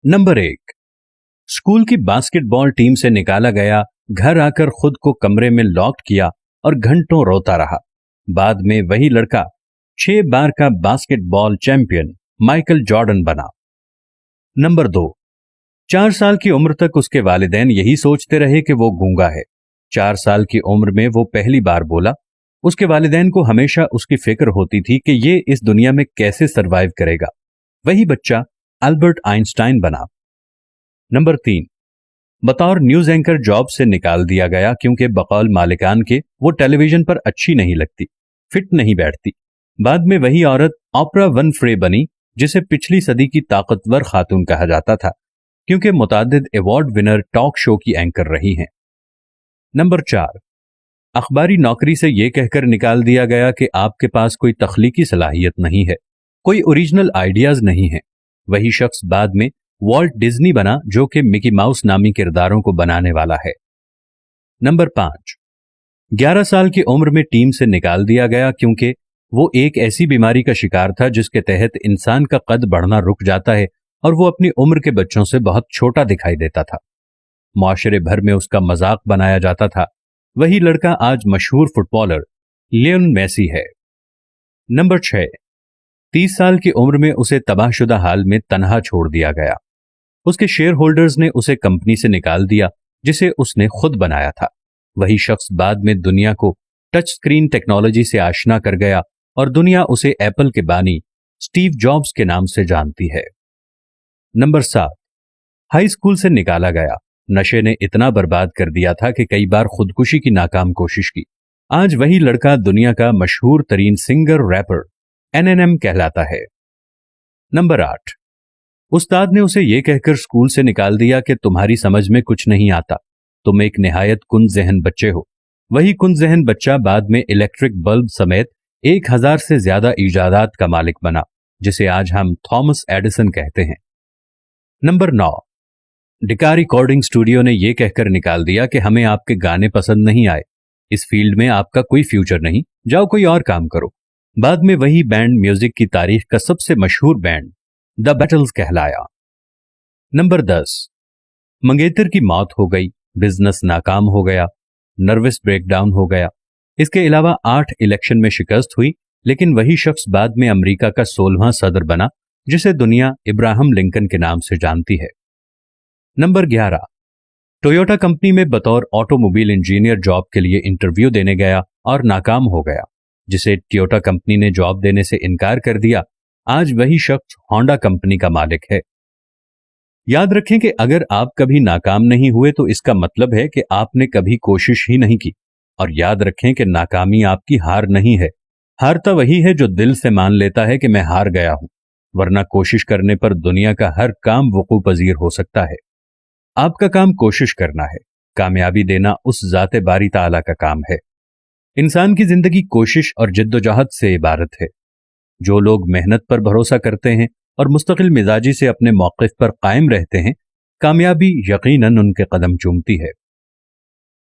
Number 1, school की basketball team से निकाला गया, घर आकर खुद को कमरे में लॉक किया और घंटों रोता रहा। बाद में वही लड़का 6 बार का बास्केटबॉल चैंपियन माइकल जॉर्डन बना। नंबर 2, 4 साल की उम्र तक उसके वालिदैन यही सोचते रहे कि वो गूंगा है। 4 साल की उम्र में वो पहली बार बोला। उसके वालिदैन को हमेशा उसकी फिक्र होती थी कि ये इस दुनिया में कैसे सरवाइव करेगा। वही बच्चा अल्बर्ट आइंस्टाइन बना। नंबर 3, बतौर न्यूज एंकर जॉब से निकाल दिया गया क्योंकि बकौल मालिकान के वो टेलीविजन पर अच्छी नहीं लगती, फिट नहीं बैठती। बाद में वही औरत ऑपरा विनफ्रे बनी, जिसे पिछली सदी की ताकतवर खातून कहा जाता था क्योंकि मुतादिद अवार्ड विनर टॉक शो की एंकर रही हैं। नंबर 4, अखबारी नौकरी से यह कहकर निकाल दिया गया कि आपके पास कोई तख्लीकी सलाहियत नहीं है, कोई ओरिजिनल आइडियाज नहीं है। वही शख्स बाद में वॉल्ट डिज्नी बना, जो कि मिकी माउस नामी किरदारों को बनाने वाला है। नंबर 5, 11 साल की उम्र में टीम से निकाल दिया गया क्योंकि वो एक ऐसी बीमारी का शिकार था जिसके तहत इंसान का कद बढ़ना रुक जाता है और वो अपनी उम्र के बच्चों से बहुत छोटा दिखाई देता था। मुआशरे भर में उसका मजाक बनाया जाता था। वही लड़का आज मशहूर फुटबॉलर लियोन मेसी है। नंबर 6, 30 साल की उम्र में उसे तबाहशुदा हाल में तन्हा छोड़ दिया गया। उसके शेयर होल्डर्स ने उसे कंपनी से निकाल दिया जिसे उसने खुद बनाया था। वही शख्स बाद में दुनिया को टच स्क्रीन टेक्नोलॉजी से आशना कर गया और दुनिया उसे एप्पल के बानी स्टीव जॉब्स के नाम से जानती है। नंबर 7, हाई स्कूल से निकाला गया। नशे ने इतना बर्बाद कर दिया था कि कई बार खुदकुशी की नाकाम कोशिश की। आज वही लड़का दुनिया का मशहूर तरीन सिंगर रैपर एनएनएम कहलाता है। नंबर 8, उस्ताद ने उसे यह कहकर स्कूल से निकाल दिया कि तुम्हारी समझ में कुछ नहीं आता, तुम एक निहायत कुन जहन बच्चे हो। वही कुन जहन बच्चा बाद में इलेक्ट्रिक बल्ब समेत 1000 से ज्यादा इजादात का मालिक बना, जिसे आज हम थॉमस एडिसन कहते हैं। नंबर 9, डिका रिकॉर्डिंग स्टूडियो ने यह कहकर निकाल दिया कि हमें आपके गाने पसंद नहीं आए, इस फील्ड में आपका कोई फ्यूचर नहीं, जाओ कोई और काम करो। बाद में वही बैंड म्यूजिक की तारीख का सबसे मशहूर बैंड द बैटल्स कहलाया। नंबर 10, मंगेतर की मौत हो गई, बिजनेस नाकाम हो गया, नर्वस ब्रेकडाउन हो गया। इसके अलावा 8 इलेक्शन में शिकस्त हुई, लेकिन वही शख्स बाद में अमेरिका का 16वां सदर बना, जिसे दुनिया इब्राहिम लिंकन के नाम से जानती है। नंबर 11, टोयोटा कंपनी में बतौर ऑटोमोबाइल इंजीनियर जॉब के लिए इंटरव्यू देने गया और नाकाम हो गया, जिसे टोयोटा कंपनी ने जॉब देने से इनकार कर दिया। आज वही शख्स होंडा कंपनी का मालिक है। याद रखें कि अगर आप कभी नाकाम नहीं हुए तो इसका मतलब है कि आपने कभी कोशिश ही नहीं की। और याद रखें कि नाकामी आपकी हार नहीं है, हारता वही है जो दिल से मान लेता है कि मैं हार गया हूं, वरना कोशिश करने पर दुनिया का हर काम वकू पजीर हो सकता है। आपका काम कोशिश करना है, कामयाबी देना उस जाते बारी ताला का काम है। इंसान की जिंदगी कोशिश और जिद्दोजहद से इबारत है। जो लोग मेहनत पर भरोसा करते हैं और मुस्तकिल मिजाजी से अपने मौक़िफ़ पर कायम रहते हैं, कामयाबी यकीनन उनके कदम चूमती है।